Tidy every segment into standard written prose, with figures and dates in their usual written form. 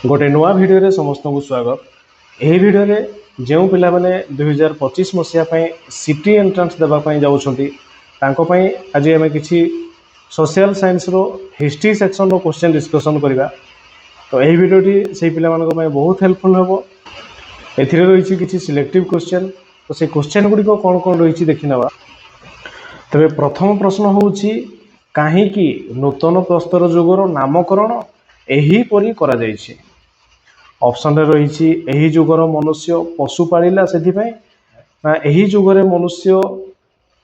गोटे नुआ भिडियो समस्त को स्वागत। यही भिडियो जो पिला माने 2025 मसीहा सिटी एंट्रांस देवाई जाऊँगी आज आम कि सोशल साइंस रो हिस्ट्री सेक्शन रो क्वेश्चन डिस्कसन करवा। तो यही भिडियोटी से पिला बहुत हेल्पफुल हम। एथिरे रही किसी सिलेक्टिव क्वेश्चन। तो से क्वेश्चन गुड़िक कौन कौन रही देखी ना। तेरे प्रथम प्रश्न हूँ कहीं नूतन प्रस्तर जुगर नामकरण एहीपरि करा जाइछि। ऑप्शन रही यही जुगर मनुष्य पशु पालिला से ना यही जुगरे मनुष्य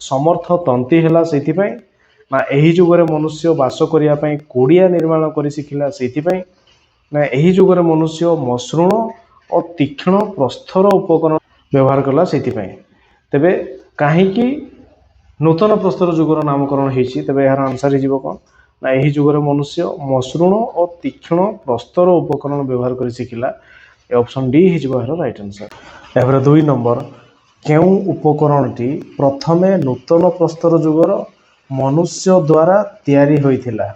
समर्थ तंती है से ना यही जुगरे मनुष्य बास करने कोड़िया निर्माण कर शिखिला से ना यही जुगरे मनुष्य मसृण और तीक्ष्ण प्रस्तर उपकरण व्यवहार कला से। तेबे कहीं नूतन प्रस्तर जुगर नामकरण होती तेबे यार आंसर हो कौन ना यही जुगरे मनुष्य मसृण और तीक्ष्ण प्रस्तर उपकरण व्यवहार कर शिखिला। ऑप्शन डी हो राइट आंसर। यार 2 नंबर केउ उपकरणटी प्रथमे नूतन प्रस्तर जुगर मनुष्य द्वारा तैयारी होइथिला।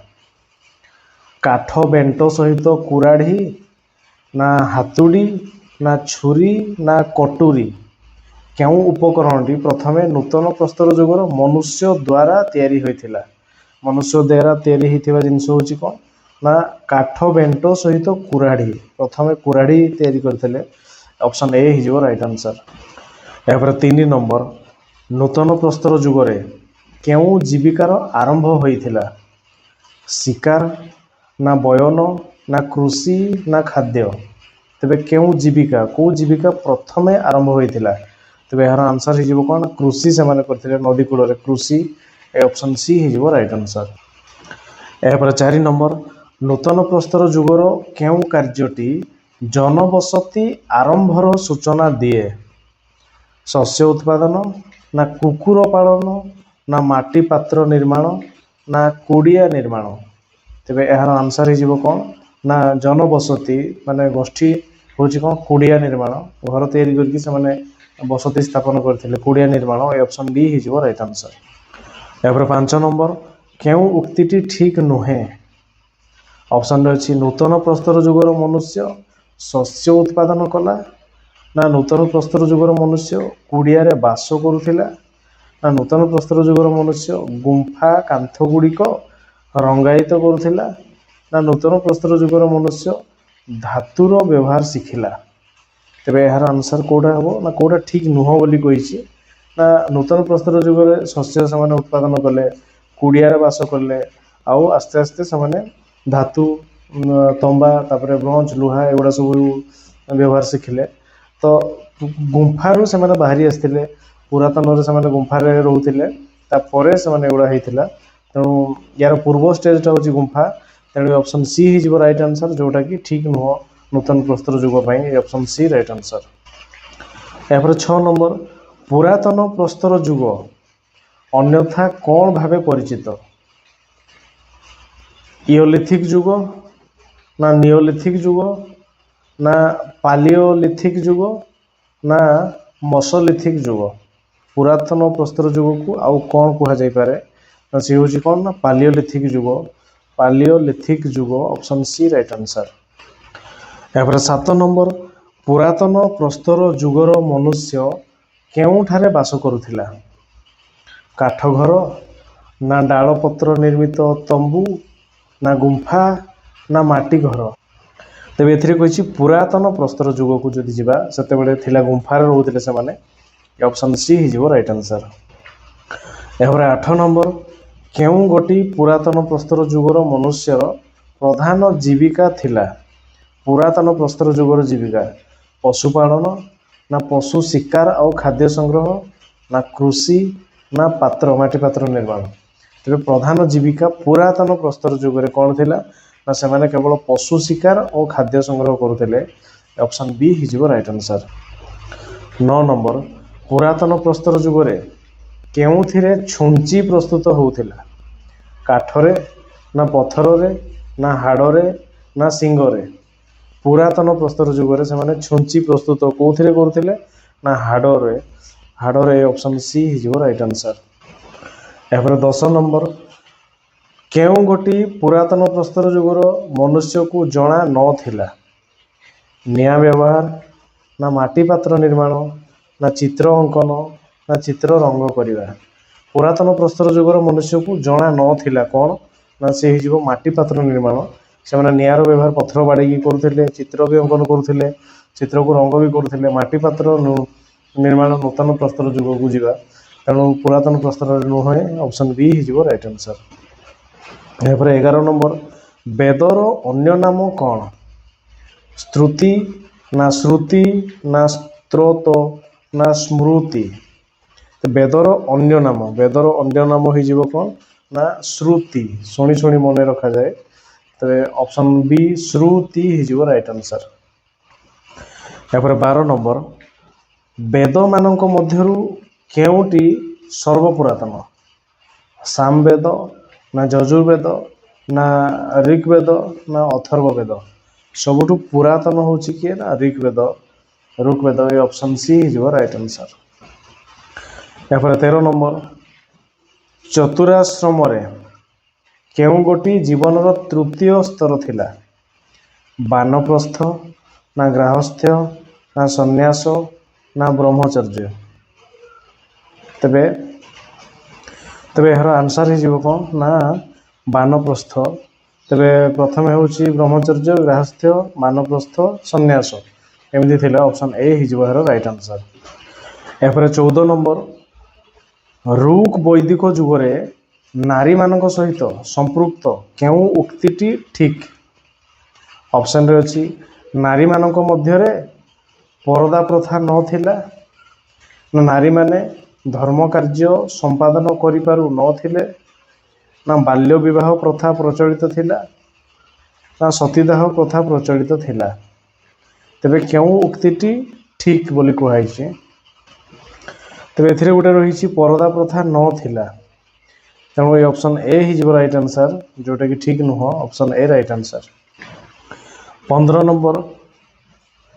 काठ बेंट सहित कुराढ़ी ना हातुड़ी ना छुरी ना कटुरी केउ उपकरणटी प्रथमे नूतन प्रस्तर जुगर मनुष्य द्वारा तैयारी होइथिला। मनुष्य द्वारा तैयारी होइथिबा जिनस होची कोन ना काठ बेंट सहित कुराढ़ी प्रथमे कुराढ़ी तैयारी करथिले। ऑप्शन ए हो राइट आंसर। यापर 3 नंबर नूतन प्रस्तर जुगरे केउ जीविकार आरंभ होइथिला। शिकार ना बयन ना कृषि ना खाद्य। तेबे केउ जीविका को जीविका प्रथमे आरंभ होइथिला तेबे यार आंसर हो कौन कृषि से माने करथिले नदी कूल कृषि। ऑप्शन सी हो राइट आंसर। यापर 4 नंबर नूतन प्रस्तर जुगर केउ कार्यटी जनबसति आरंभर सूचना दिए। शस्य उत्पादन ना कुकुर पालन ना माटी पात्र निर्माण ना कोड़िया निर्माण। तेबे यार आंसर हो कौन ना जनबसति माने गोष्ठी हूँ कौन कोड़िया निर्माण घर तैयारी करके से बसति स्थापन करते कोड़िया निर्माण। ऑप्शन डी हो राइट आंसर। यापर 5 नंबर केउ उक्तिटी ठीक नुहे। ऑप्शन रही नूतन प्रस्तर जुगर मनुष्य शस्य उत्पादन कला ना नूतन प्रस्तर जुगर मनुष्य कुड़िया बास करुला ना नूतन प्रस्तर जुगर मनुष्य गुंफा कांथ गुड़िक रंगायित करुला ना नूतन प्रस्तर जुगर मनुष्य धातुर व्यवहार शिखिला। तेबे यार आंसर कौटा हम ना कौटा ठीक नुह बोली कही ना नूतन प्रस्तर जुगर शस्य से उत्पादन कले कुड़िया बास कले आउ आस्ते आस्ते से धातु तंबा तापर ब्रोंज लुहा एगुड़ा सब व्यवहार शिखिले। तो गुंफारू से बाहरी आसते पुरातन से गुंफारे रोते तापर से एगुड़ा होता तेणु यार पूर्व स्टेजटा हूँ गुंफा तेणु ऑप्शन सी हो राइट आंसर जोटा कि ठीक नुह नूतन प्रस्तर जुग। Option C right answer. यापर 6 नंबर पुरातन प्रस्तर जुग अन्यथा कौन भावे परिचित। इयोलिथिक जुग ना नियोलिथिक जुग ना पालियोलिथिक जुग ना मसोलिथिक जुग। पुरातन प्रस्तर जुग को आउ कौन कह जाई पारे ना सी हूँ कौन ना पालियोलिथिक जुग। पालियोलिथिक जुग ऑप्शन सी राइट आंसर। यापर 7 नंबर पुरातन प्रस्तर जुगर मनुष्य केउठारे बास करुथिला। काठ घर ना डाल पत्र निर्मित तंबू ना गुंफा ना माटी घर। तेरे एथिरे कही पुरातन प्रस्तर जुग को जदि जीवा सेते थिला गुंफार रोते से माने। ऑप्शन सी हो राइट आंसर। यापर 8 नंबर केउ गोटी पुरातन प्रस्तर जुगर मनुष्यर प्रधान जीविका थिला। पुरातन प्रस्तर जुगर जीविका पशुपालन ना पशु शिकार और खाद्य संग्रह ना कृषि ना पात्र माटी पात्र निर्माण। तेरे प्रधान जीविका पुरातन प्रस्तर जुगरे कौन थिला ना से माने केवल पशु शिकार और खाद्य संग्रह करुले। ऑप्शन बी हो राइट आंसर। 9 नंबर पुरातन प्रस्तर जुगरे केउथिरे छुंची प्रस्तुत होउथिला। काठरे ना पत्थर ना हाड़े ना सिंगरे। पुरातन प्रस्तर जुगरे से छुंची प्रस्तुत कौथिरे करुले ना हाड़े हाड़े। ऑप्शन सी हो राइट आंसर। यापर 10 नंबर केउ गोटी पुरातन प्रस्तर जुगर मनुष्य को जना नथिला। ନିଆଁ ବ୍ୟବହାର, ନା ମାଟି ପାତ୍ର ନିର୍ମାଣ, ନା ଚିତ୍ର ଅଙ୍କନ, ନା ଚିତ୍ର ରଙ୍ଗ କରିବା। ପୁରାତନ ପ୍ରସ୍ତର ଯୁଗର ମନୁଷ୍ୟକୁ ଜଣା ନଥିଲା କ'ଣ ନା ସେ ହେଇଯିବ ମାଟି ପାତ୍ର ନିର୍ମାଣ। ସେମାନେ ନିଆଁର ବ୍ୟବହାର ପଥର ବାଡ଼େଇକି କରୁଥିଲେ, ଚିତ୍ର ବି ଅଙ୍କନ କରୁଥିଲେ, ଚିତ୍ରକୁ ରଙ୍ଗ ବି କରୁଥିଲେ। ମାଟି ପାତ୍ର ନିର୍ମାଣ ନୂତନ ପ୍ରସ୍ତର ଯୁଗକୁ ଯିବା, ତେଣୁ ପୁରାତନ ପ୍ରସ୍ତରରେ ନୁହେଁ, ଅପସନ୍ ବି ହେଇଯିବ ରାଇଟ୍ ଆନ୍ସର୍। ଏହାପରେ 11 ନମ୍ବର, ବେଦର ଅନ୍ୟ ନାମ କ'ଣ? ସ୍ତୁତି, ନା ଶ୍ରୁତି, ନା ସ୍ତ୍ରୋତ, ନା ସ୍ମୃତି। ବେଦର ଅନ୍ୟ ନାମ, ବେଦର ଅନ୍ୟ ନାମ ହେଇଯିବ କ'ଣ ନା ଶ୍ରୁତି। ଶୁଣି ଶୁଣି ମନେ ରଖାଯାଏ, ତେବେ ଅପସନ୍ ବି ଶ୍ରୁତି ହେଇଯିବ ରାଇଟ୍ ଆନ୍ସର୍। ଏହାପରେ 12 ନମ୍ବର, ବେଦମାନଙ୍କ ମଧ୍ୟରୁ କେଉଁଟି ସର୍ବପୁରାତନ? ସାମବେଦ, ନା ଯଜୁର୍ବେଦ, ନା ଋଗ୍ବେଦ, ନା ଅଥର୍ବବେଦ। ସବୁଠୁ ପୁରାତନ ହେଉଛି କିଏ ନା ଋଗ୍ବେଦ। ଋଗ୍ବେଦ, ଏ ଅପସନ୍ ସି ହେଇଯିବ ରାଇଟ୍ ଆନ୍ସର୍। ଏହାପରେ 13 ନମ୍ବର, ଚତୁରାଶ୍ରମରେ କେଉଁ ଗୋଟି ଜୀବନର ତୃତୀୟ ସ୍ତର ଥିଲା? ବାନପ୍ରସ୍ଥ, ନା ଗ୍ରାହସ୍ଥ୍ୟ, ନା ସନ୍ନ୍ୟାସ, ନା ବ୍ରହ୍ମଚର୍ଯ୍ୟ। ତେବେ ଏହାର ଆନ୍ସର୍ ହେଇଯିବ କ'ଣ ନା ବାନପ୍ରସ୍ଥ। ତେବେ ପ୍ରଥମେ ହେଉଛି ବ୍ରହ୍ମଚର୍ଯ୍ୟ, ଗ୍ରାହସ୍ଥ୍ୟ, ବାନପ୍ରସ୍ଥ, ସନ୍ନ୍ୟାସ, ଏମିତି ଥିଲା। ଅପସନ୍ ଏ ହେଇଯିବ ଏହାର ରାଇଟ୍ ଆନ୍ସର୍। ଏହାପରେ 14 ନମ୍ବର, ଋକ୍ ବୈଦିକ ଯୁଗରେ ନାରୀମାନଙ୍କ ସହିତ ସମ୍ପୃକ୍ତ କେଉଁ ଉକ୍ତିଟି ଠିକ୍? ଅପସନ୍ରେ ଅଛି, ନାରୀମାନଙ୍କ ମଧ୍ୟରେ ପରଦା ପ୍ରଥା ନଥିଲା, ନା ନାରୀମାନେ ଧର୍ମ କାର୍ଯ୍ୟ ସମ୍ପାଦନ କରିପାରୁ ନଥିଲେ, ନା ବାଲ୍ୟ ବିବାହ ପ୍ରଥା ପ୍ରଚଳିତ ଥିଲା, ନା ସତୀଦାହ ପ୍ରଥା ପ୍ରଚଳିତ ଥିଲା। ତେବେ କେଉଁ ଉକ୍ତିଟି ଠିକ୍ ବୋଲି କୁହାଯାଇଛି? ତେବେ ଏଥିରେ ଗୋଟେ ରହିଛି ପରଦା ପ୍ରଥା ନଥିଲା, ତେଣୁ ଏ ଅପସନ୍ ଏ ହେଇଯିବ ରାଇଟ୍ ଆନ୍ସର୍, ଯେଉଁଟାକି ଠିକ୍ ନୁହଁ। Option A right answer. 15 number,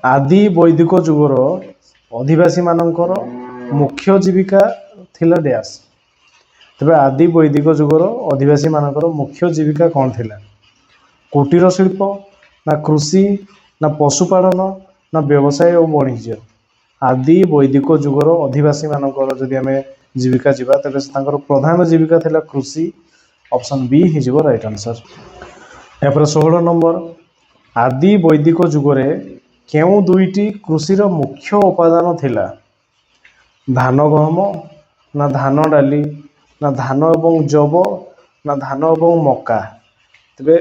ଆଦି ବୈଦିକ ଯୁଗର ଅଧିବାସୀମାନଙ୍କର ମୁଖ୍ୟ ଜୀବିକା ଥିଲା ଡ୍ୟାସ୍। ତେବେ ଆଦି ବୈଦିକ ଯୁଗର ଅଧିବାସୀମାନଙ୍କର ମୁଖ୍ୟ ଜୀବିକା କ'ଣ ଥିଲା? କୁଟୀର ଶିଳ୍ପ, ନା କୃଷି, ନା ପଶୁପାଳନ, ନା ବ୍ୟବସାୟ ଓ ବାଣିଜ୍ୟ। ଆଦି ବୈଦିକ ଯୁଗର ଅଧିବାସୀମାନଙ୍କର ଯଦି ଆମେ ଜୀବିକା ଯିବା, ତେବେ ତାଙ୍କର ପ୍ରଧାନ ଜୀବିକା ଥିଲା କୃଷି। ଅପସନ୍ ବି ହେଇଯିବ ରାଇଟ୍ ଆନ୍ସର୍। ଏହାପରେ 16 ନମ୍ବର, ଆଦି ବୈଦିକ ଯୁଗରେ କେଉଁ ଦୁଇଟି କୃଷିର ମୁଖ୍ୟ ଉପାଦାନ ଥିଲା? ଧାନ ଗହମ, ନା ଧାନ ଡାଲି, ନା ଧାନ ଏବଂ ଯବ, ନା ଧାନ ଏବଂ ମକା। ତେବେ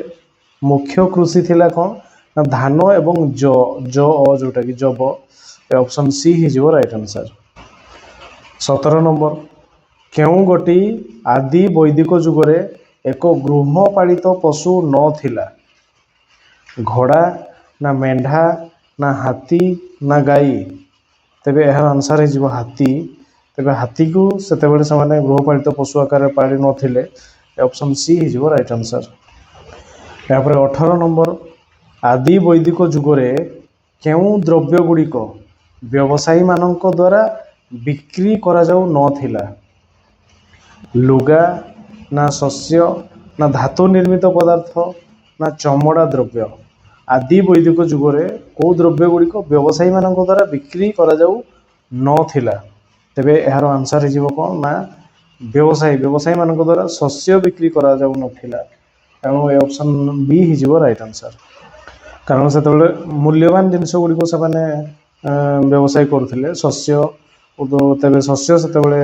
ମୁଖ୍ୟ କୃଷି ଥିଲା କ'ଣ ନା ଧାନ ଏବଂ ଯେଉଁଟାକି ଯବ। ଏ ଅପସନ୍ ସି ହେଇଯିବ ରାଇଟ୍ ଆନ୍ସର୍। 17 ନମ୍ବର, କେଉଁ ଗୋଟି ଆଦି ବୈଦିକ ଯୁଗରେ ଏକ ଗୃହପାଳିତ ପଶୁ ନଥିଲା? ଘୋଡ଼ା, ନା ମେଣ୍ଢା, ନା ହାତୀ, ନା ଗାଈ। ତେବେ ଏହାର ଆନ୍ସର୍ ହେଇଯିବ ହାତୀ। ତେବେ ହାତୀକୁ ସେତେବେଳେ ସେମାନେ ଗୃହପାଳିତ ପଶୁ ଆକାରରେ ପାଳି ନଥିଲେ। ଅପସନ୍ ସି ହେଇଯିବ ରାଇଟ୍ ଆନ୍ସର୍। ଏହାପରେ 18 ନମ୍ବର, ଆଦି ବୈଦିକ ଯୁଗରେ କେଉଁ ଦ୍ରବ୍ୟ ଗୁଡ଼ିକ ବ୍ୟବସାୟୀମାନଙ୍କ ଦ୍ୱାରା ବିକ୍ରି କରାଯାଉ ନଥିଲା? ଲୁଗା, ନା ଶସ୍ୟ, ନା ଧାତୁ ନିର୍ମିତ ପଦାର୍ଥ, ନା ଚମଡ଼ା ଦ୍ରବ୍ୟ। ଆଦି ବୈଦିକ ଯୁଗରେ କେଉଁ ଦ୍ରବ୍ୟ ଗୁଡ଼ିକ ବ୍ୟବସାୟୀମାନଙ୍କ ଦ୍ୱାରା ବିକ୍ରି କରାଯାଉ ନଥିଲା? ତେବେ ଏହାର ଆନ୍ସର୍ ହେଇଯିବ କ'ଣ ନା ବ୍ୟବସାୟୀମାନଙ୍କ ଦ୍ୱାରା ଶସ୍ୟ ବିକ୍ରି କରାଯାଉନଥିଲା। ତେଣୁ ଏ ଅପସନ୍ ବି ହେଇଯିବ ରାଇଟ୍ ଆନ୍ସର୍। କାରଣ ସେତେବେଳେ ମୂଲ୍ୟବାନ ଜିନିଷ ଗୁଡ଼ିକ ସେମାନେ ବ୍ୟବସାୟ କରୁଥିଲେ, ଶସ୍ୟ। ତେବେ ଶସ୍ୟ ସେତେବେଳେ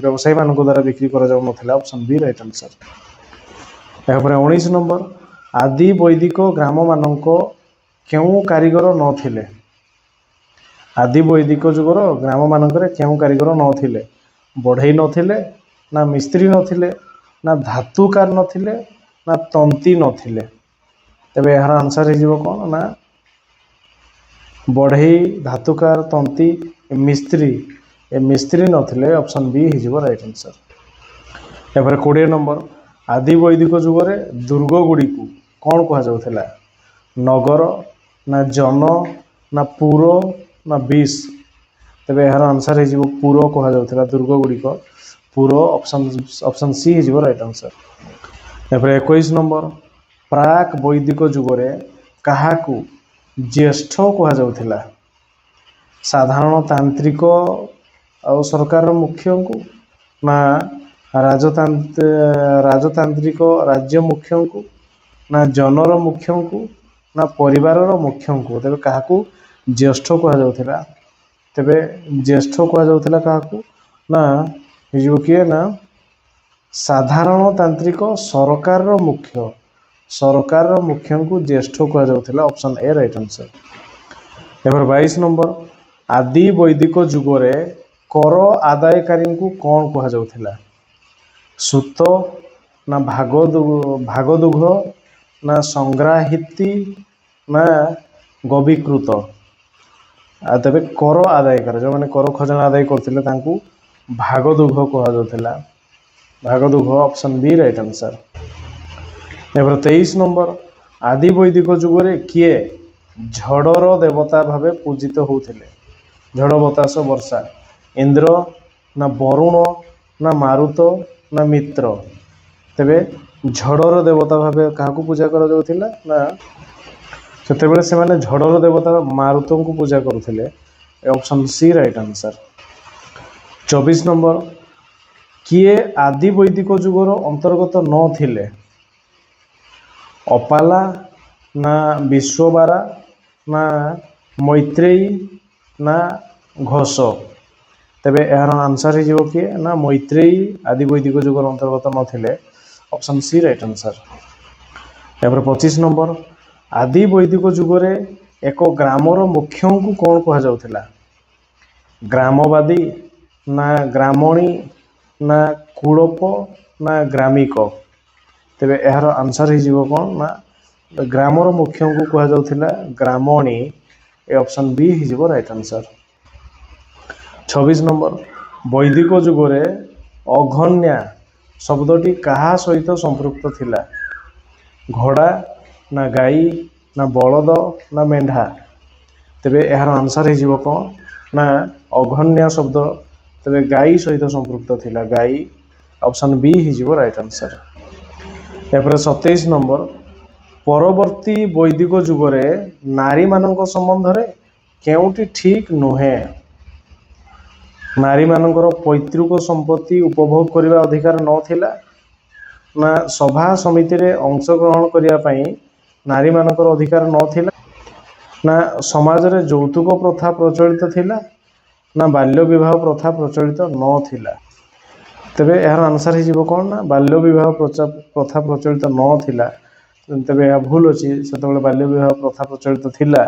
ବ୍ୟବସାୟୀମାନଙ୍କ ଦ୍ୱାରା ବିକ୍ରି କରାଯାଉନଥିଲା। Option B right answer. ଏହାପରେ 19 ନମ୍ବର, ଆଦି ବୈଦିକ ଗ୍ରାମମାନଙ୍କ କେଉଁ କାରିଗର ନଥିଲେ? ଆଦି ବୈଦିକ ଯୁଗର ଗ୍ରାମମାନଙ୍କରେ କେଉଁ କାରିଗର ନଥିଲେ? ବଢ଼େଇ ନଥିଲେ, ନା ମିସ୍ତ୍ରୀ ନଥିଲେ, ନା ଧାତୁକାର ନଥିଲେ, ନା ତନ୍ତୀ ନଥିଲେ। ତେବେ ଏହାର ଆନ୍ସର୍ ହେଇଯିବ କ'ଣ ନା ବଢ଼େଇ, ଧାତୁକାର, ତନ୍ତୀ, ମିସ୍ତ୍ରୀ ନଥିଲେ। ଅପସନ୍ ବି ହେଇଯିବ ରାଇଟ୍ ଆନ୍ସର୍। ଏହାପରେ 20 ନମ୍ବର, ଆଦି ବୈଦିକ ଯୁଗରେ ଦୁର୍ଗ ଗୁଡ଼ିକୁ କ'ଣ କୁହାଯାଉଥିଲା? ନଗର, ନା ଜନ, ନା ପୁର, ନା ବିସ୍। ତେବେ ଏହାର ଆନ୍ସର୍ ହେଇଯିବ ପୁର କୁହାଯାଉଥିଲା ଦୁର୍ଗ ଗୁଡ଼ିକ। ପୁର। ଅପସନ୍ ସି ହେଇଯିବ ରାଇଟ୍ ଆନ୍ସର୍। ଏହାପରେ 21 ନମ୍ବର, ପ୍ରାକ୍ ବୈଦିକ ଯୁଗରେ କାହାକୁ ज्येष्ठ कहुला साधारणतांत्रिक सरकार मुख्य को ना राजतांत्रिक राज्य मुख्य को ना जनर मुख्य को ना परिवार मुख्य को तेज क्या ज्येष्ठ कहुला तेरे ज्येष्ठ कहुला क्या ना जो किए ना साधारणतांत्रिक सरकार मुख्य को ज्येष्ठ कहुला ऑप्शन ए राइट आंसर। एबार 22 नंबर आदि वैदिक जुगरे कर आदायकारी को कौन कहुला सूत ना भागदुघ ना संग्राहिती ना गवीकृत तेरे कर आदायकार जो मैंने कर खजना आदाय करते भागदुघ कहुला भागदुघ ऑप्शन बी राइट आंसर। एबार 23 नंबर आदि वैदिक जुगरे किए झड़र देवता भावे पूजित होते झड़ बतास वर्षा इंद्र ना वरुण ना मारुत ना मित्र तेरे झड़र देवता भावे क्या पूजा कर से माने झड़र देवता मारुत को पूजा करुले option C right answer. 24 number किए आदि वैदिक जुगर अंतर्गत न थिले अपाला ना विश्वबारा ना मैत्रेयी ना घोष तेरे यार आंसर हो किए ना मैत्रेयी आदि वैदिक जुगर अंतर्गत नथिले ऑप्शन सी राइट आंसर। एबार 25 नंबर आदि वैदिक जुगरे एक ग्रामर मुख्य को कौन कहुला ग्रामवादी ना ग्रामणी ना कूड़प ना ग्रामिक तेरे यार आंसर हो कौन ना ग्रामर मुख्य को कहुला ग्रामणी ए ऑप्शन बी हो राइट आंसर। 26 नंबर वैदिक जुगरे अघन्या शब्दटी कहा सहित संपृक्त थिला घोड़ा ना गाई ना बलद ना मेढ़ा तेरे यार आंसर हो कौन ना अघन्या शब्द तेरे गाई सहित संपृक्त थिला गाई ऑप्शन बी हो राइट आंसर। एपर 27 नंबर परवर्ती वैदिक जुगरे नारी मानक संबंध रे केउटी ठीक नुहे नारी मानकर पैतृक संपत्ति उपभोग करने अधिकार नथिला ना सभा समिति रे अंशग्रहण करने नारी मानकर अधिकार नथिला ना समाज रे यौतुक प्रथा प्रचलित थिला ना बाल्य विवाह प्रथा प्रचलित नथिला तेरे यार आंसर हो कौन ना बाल्य विवाह प्रथा प्रचलित नथिला तेरे यह भूल अच्छी से बाल्य विवाह प्रथा प्रचलित थिला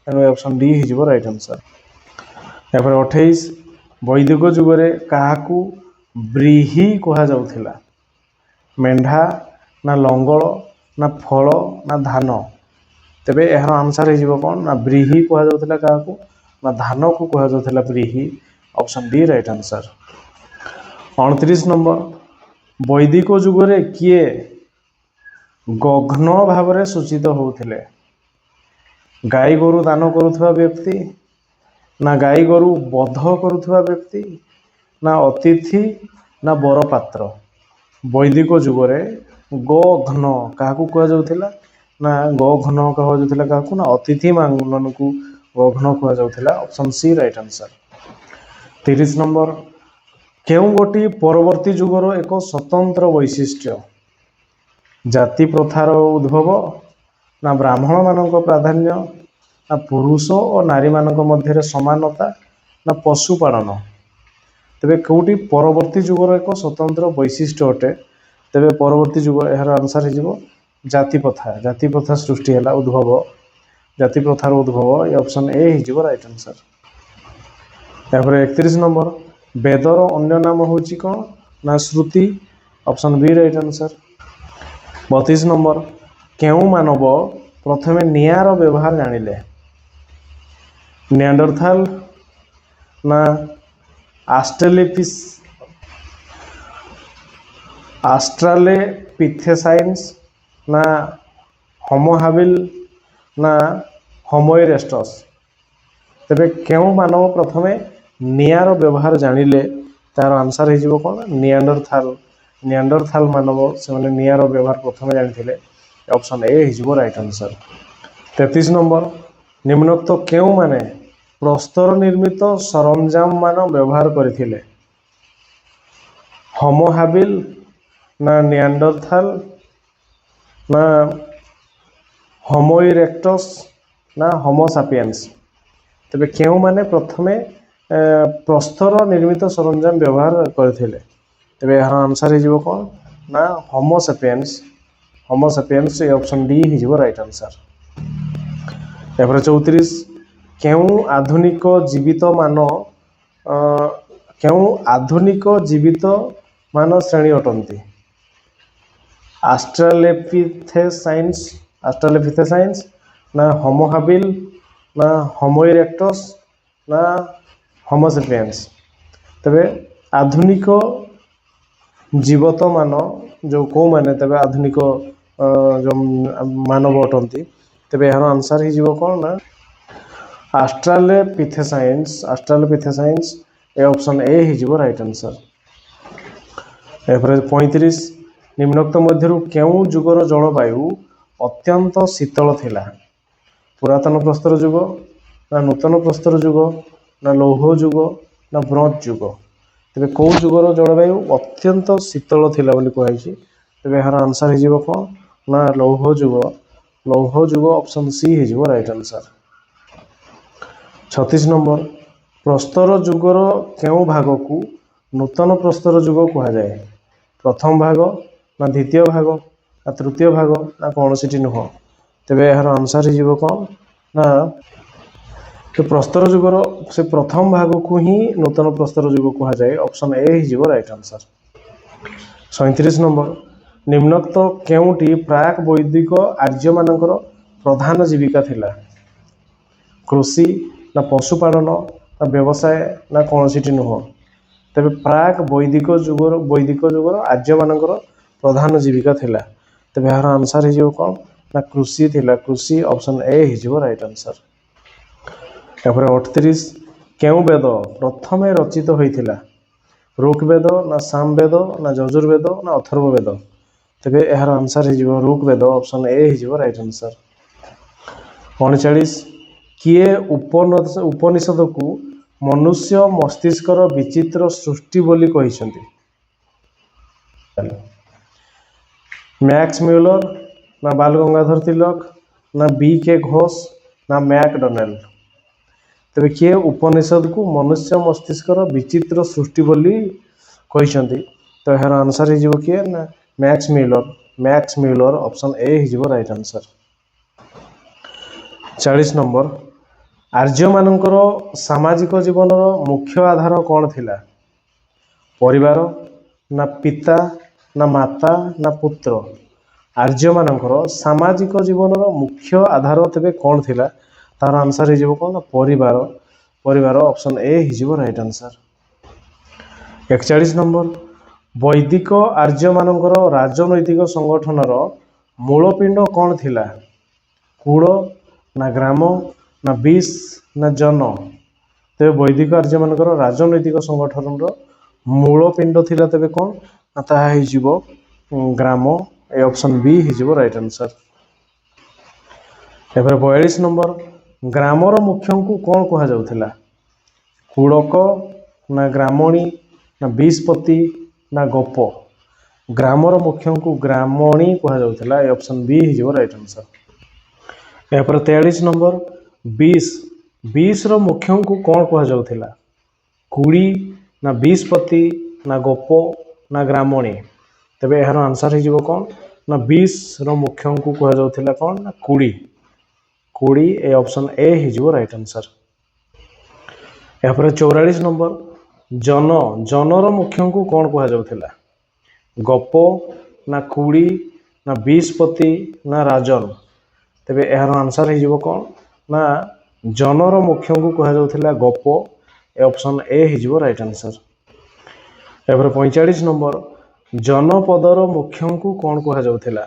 तेणु ऑप्शन डी हो राइट आंसर। एपर 28 वैदिक जुगरे काहाकू ब्रीही कहुला मेढ़ा ना लंगल ना फल ना धान तेरे यार आंसर हो कौन ना ब्रीही कहुला क्या ना धान को कहुला ब्रीही option D right answer. 29 number वैदिक जुगरे किए गघ्न भाव में सूचित होते गाई गोरु दान करुवा व्यक्ति ना गाई गोरु बध करुवा व्यक्ति ना अतिथि ना बरपात्र वैदिक जुगरे गघ्न क्या कहुला ना गघ्न कहुला क्या ना अतिथि मान को गघ्न कहुला option C right answer. 30 number केउ गोटी परवर्ती जुगर एक स्वतंत्र वैशिष्ट्य जाति प्रथार उद्भव ना ब्राह्मण मानक प्राधान्य ना पुरुष और नारी मानक मध्य समानता ना पशुपालन तेरे कौटी परवर्ती जुगर एक स्वतंत्र वैशिष्ट्य अटे तेरे परवर्ती जुग यार आंसर हो जाति प्रथा सृष्टि है उद्भव जाति प्रथार उद्भव ये ऑप्शन ए हो राइट आंसर। यापर 31 नंबर वेदर अन्य नाम हूँ कौन ना श्रुति option B right answer. 32 number केउ मानव प्रथमे निआर व्यवहार जानिले निएंडरथाल ना आस्ट्रालोपिथेसाइन्स ना होमो हाबिल ना होमो इरेक्टस तेरे केउ मानव प्रथमे निआर व्यवहार जानिले तार आंसर हो कौन निएंडरथाल मानव से निआर व्यवहार प्रथमे जानी ऑप्शन ए हो राइट आंसर। 33 नंबर ନିମ୍ନୋକ୍ତ କେଉଁମାନେ ପ୍ରସ୍ତର ନିର୍ମିତ ସରଞ୍ଜାମ ମାନ ବ୍ୟବହାର କରିଥିଲେ? ହୋମୋ ହାବିଲ ନା ନିଆଣ୍ଡରଥାଲ ନା ହୋମୋ ଇରେକ୍ଟସ୍ ନା ହୋମୋ ସାପିଏନ୍ସ? ତେବେ କେଉଁମାନେ ପ୍ରଥମେ ପ୍ରସ୍ତର ନିର୍ମିତ ସରଞ୍ଜାମ ବ୍ୟବହାର କରିଥିଲେ? ତେବେ ଏହାର ଆନ୍ସର ହେଇଯିବ କ'ଣ ନା ହୋମୋ ସାପିଏନ୍ସ। ହୋମୋ ସାପିଏନ୍ସ ଏ ଅପସନ୍ ଡି ହେଇଯିବ ରାଇଟ୍ ଆନ୍ସର। ଏପରେ 34 କେଉଁ ଆଧୁନିକ ଜୀବିତ ମାନ ଶ୍ରେଣୀ ଅଟନ୍ତି? ଆଷ୍ଟ୍ରାଲୋପିଥେସାଇନ୍ସ ନା ହୋମୋ ହାବିଲ ନା ହୋମୋ ଇରେକ୍ଟସ୍ ନା ହୋମୋ ସାପିଏନ୍ସ? ତେବେ ଆଧୁନିକ ଜୀବତ ମାନ ଯେଉଁ କେଉଁମାନେ ତେବେ ଆଧୁନିକ ଯେଉଁ ମାନବ ଅଟନ୍ତି? ତେବେ ଏହାର ଆନ୍ସର ହେଇଯିବ କ'ଣ ନା ଆଷ୍ଟ୍ରାଲୋପିଥେସାଇନ୍ସ ଏ ଅପସନ୍ ଏ ହେଇଯିବ ରାଇଟ୍ ଆନ୍ସର। ଏପରେ 35 ନିମ୍ନୋକ୍ତ ମଧ୍ୟରୁ କେଉଁ ଯୁଗର ଜଳବାୟୁ ଅତ୍ୟନ୍ତ ଶୀତଳ ଥିଲା? ପୁରାତନ ପ୍ରସ୍ତର ଯୁଗ ନା ନୂତନ ପ୍ରସ୍ତର ଯୁଗ ନା ଲୌହ ଯୁଗ ନା ବ୍ରୋଞ୍ଜ ଯୁଗ? ତେବେ କେଉଁ ଯୁଗର ଜଳବାୟୁ ଅତ୍ୟନ୍ତ ଶୀତଳ ଥିଲା ବୋଲି କୁହାଯାଇଛି? ତେବେ ଏହାର ଆନ୍ସର ହେଇଯିବ କ'ଣ ନା ଲୌହ ଯୁଗ ଅପସନ୍ ସି ହେଇଯିବ ରାଇଟ୍ ଆନ୍ସର। 36 ନମ୍ବର ପ୍ରସ୍ତର ଯୁଗର କେଉଁ ଭାଗକୁ ନୂତନ ପ୍ରସ୍ତର ଯୁଗ କୁହାଯାଏ? ପ୍ରଥମ ଭାଗ ନା ଦ୍ୱିତୀୟ ଭାଗ ନା ତୃତୀୟ ଭାଗ ନା କୌଣସିଟି ନୁହଁ? ତେବେ ଏହାର ଆନ୍ସର ହେଇଯିବ କ'ଣ ନା ପ୍ରସ୍ତର ଯୁଗର ସେ ପ୍ରଥମ ଭାଗକୁ ହିଁ ନୂତନ ପ୍ରସ୍ତର ଯୁଗ କୁହାଯାଏ। ଅପସନ୍ ଏ ହେଇଯିବ ରାଇଟ୍ ଆନ୍ସର। 37 ନମ୍ବର ନିମ୍ନୋକ୍ତ କେଉଁଟି ପ୍ରାକ୍ ବୈଦିକ ଆର୍ଯ୍ୟମାନଙ୍କର ପ୍ରଧାନ ଜୀବିକା ଥିଲା? କୃଷି ନା ପଶୁପାଳନ ନା ବ୍ୟବସାୟ ନା କୌଣସିଟି ନୁହଁ? ତେବେ ପ୍ରାକ୍ ବୈଦିକ ଯୁଗର ଆର୍ଯ୍ୟମାନଙ୍କର ପ୍ରଧାନ ଜୀବିକା ଥିଲା। ତେବେ ଏହାର ଆନ୍ସର ହେଇଯିବ କ'ଣ ନା କୃଷି ଥିଲା। କୃଷି ଅପସନ୍ ଏ ହେଇଯିବ ରାଇଟ୍ ଆନ୍ସର। ତାପରେ 38 କେଉଁ ବେଦ ପ୍ରଥମେ ରଚିତ ହୋଇଥିଲା? ଋକ୍ ବେଦ ନା ସାମ ବେଦ ନା ଯଜୁର୍ବେଦ ନା ଅଥର୍ବ ବେଦ? ତେବେ ଏହାର ଆନ୍ସର ହେଇଯିବ ଋକ୍ ବେଦ ଅପସନ୍ ଏ ହେଇଯିବ ରାଇଟ୍ ଆନ୍ସର। 39 କିଏ ଉପନିଷଦକୁ ମନୁଷ୍ୟ ମସ୍ତିଷ୍କର ବିଚିତ୍ର ସୃଷ୍ଟି ବୋଲି କହିଛନ୍ତି? ମ୍ୟାକ୍ସ ମ୍ୟୁଲର ନା ବାଲ ଗଙ୍ଗାଧର ତିଲକ ନା B.K. ଘୋଷ ନା ମ୍ୟାକଡୋନେଲ୍? ତେବେ କିଏ ଉପନିଷଦକୁ ମନୁଷ୍ୟ ମସ୍ତିଷ୍କର ବିଚିତ୍ର ସୃଷ୍ଟି ବୋଲି କହିଛନ୍ତି? ତ ଏହାର ଆନ୍ସର ହେଇଯିବ କିଏ ନା ମ୍ୟାକ୍ସ ମ୍ୟୁଲର ଅପସନ୍ ଏ ହେଇଯିବ ରାଇଟ୍ ଆନ୍ସର। 40 ନମ୍ବର ଆର୍ଯ୍ୟମାନଙ୍କର ସାମାଜିକ ଜୀବନର ମୁଖ୍ୟ ଆଧାର କ'ଣ ଥିଲା? ପରିବାର ନା ପିତା ନା ମାତା ନା ପୁତ୍ର? ଆର୍ଯ୍ୟମାନଙ୍କର ସାମାଜିକ ଜୀବନର ମୁଖ୍ୟ ଆଧାର ତେବେ କ'ଣ ଥିଲା? ତାର ଆନ୍ସର ହେଇଯିବ କ'ଣ ନା ପରିବାର ଅପସନ୍ ଏ ହେଇଯିବ ରାଇଟ୍ ଆନ୍ସର। 41 ନମ୍ବର ବୈଦିକ ଆର୍ଯ୍ୟମାନଙ୍କର ରାଜନୈତିକ ସଂଗଠନର ମୂଳପିଣ୍ଡ କ'ଣ ଥିଲା? କୁଳ ନା ଗ୍ରାମ ନା ବିସ୍ ନା ଜନ? ତେବେ ବୈଦିକ ଆର୍ଯ୍ୟମାନଙ୍କର ରାଜନୈତିକ ସଂଗଠନର ମୂଳପିଣ୍ଡ ଥିଲା ତେବେ କ'ଣ ନା ତାହା ହେଇଯିବ ଗ୍ରାମ। ଏ ଅପସନ୍ ବି ହେଇଯିବ ରାଇଟ୍ ଆନ୍ସର। ଏପରେ 42 ନମ୍ବର ଗ୍ରାମର ମୁଖ୍ୟଙ୍କୁ କ'ଣ କୁହାଯାଉଥିଲା? କୁଳକ ନା ଗ୍ରାମଣୀ ନା ବିସ୍ପତି ନା ଗୋପ? ଗ୍ରାମର ମୁଖ୍ୟଙ୍କୁ ଗ୍ରାମଣୀ କୁହାଯାଉଥିଲା। ଏ ଅପସନ୍ ବି ହେଇଯିବ ରାଇଟ୍ ଆନ୍ସର। ଏହାପରେ 43 ନମ୍ବର ବିସ୍ର ମୁଖ୍ୟଙ୍କୁ କ'ଣ କୁହାଯାଉଥିଲା? କୁଳି ନା ବିସ୍ପତି ନା ଗୋପ ନା ଗ୍ରାମଣୀ? ତେବେ ଏହାର ଆନ୍ସର ହେଇଯିବ କ'ଣ ନା ବିସ୍ର ମୁଖ୍ୟଙ୍କୁ କୁହାଯାଉଥିଲା କ'ଣ ନା କୁଳି। ଏ ଅପସନ୍ ଏ ହେଇଯିବ ରାଇଟ୍ ଆନ୍ସର। ଏହାପରେ 44 ନମ୍ବର ଜନର ମୁଖ୍ୟଙ୍କୁ କ'ଣ କୁହାଯାଉଥିଲା? ଗୋପ ନା କୁଳି ନା ବିସ୍ପତି ନା ରାଜନ? ତେବେ ଏହାର ଆନ୍ସର ହେଇଯିବ କ'ଣ ନା ଜନର ମୁଖ୍ୟଙ୍କୁ କୁହାଯାଉଥିଲା ଗୋପ। ଏ ଅପସନ୍ ଏ ହେଇଯିବ ରାଇଟ୍ ଆନ୍ସର। ଏହାପରେ 45 ନମ୍ବର ଜନପଦର ମୁଖ୍ୟଙ୍କୁ କ'ଣ କୁହାଯାଉଥିଲା?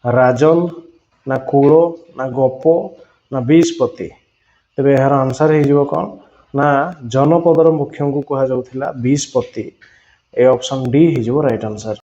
ରାଜନ ନା କୁଳ ନା ଗୋପ ନା ବିସ୍ପତି? ତେବେ ଏହାର ଆନ୍ସର ହେଇଯିବ କ'ଣ ନା ଜନପଦର ମୁଖ୍ୟଙ୍କୁ କୁହାଯାଉଥିଲା ବିସ୍ପତି। ଏ ଅପସନ୍ ଡି ହେଇଯିବ ରାଇଟ୍ ଆନ୍ସର।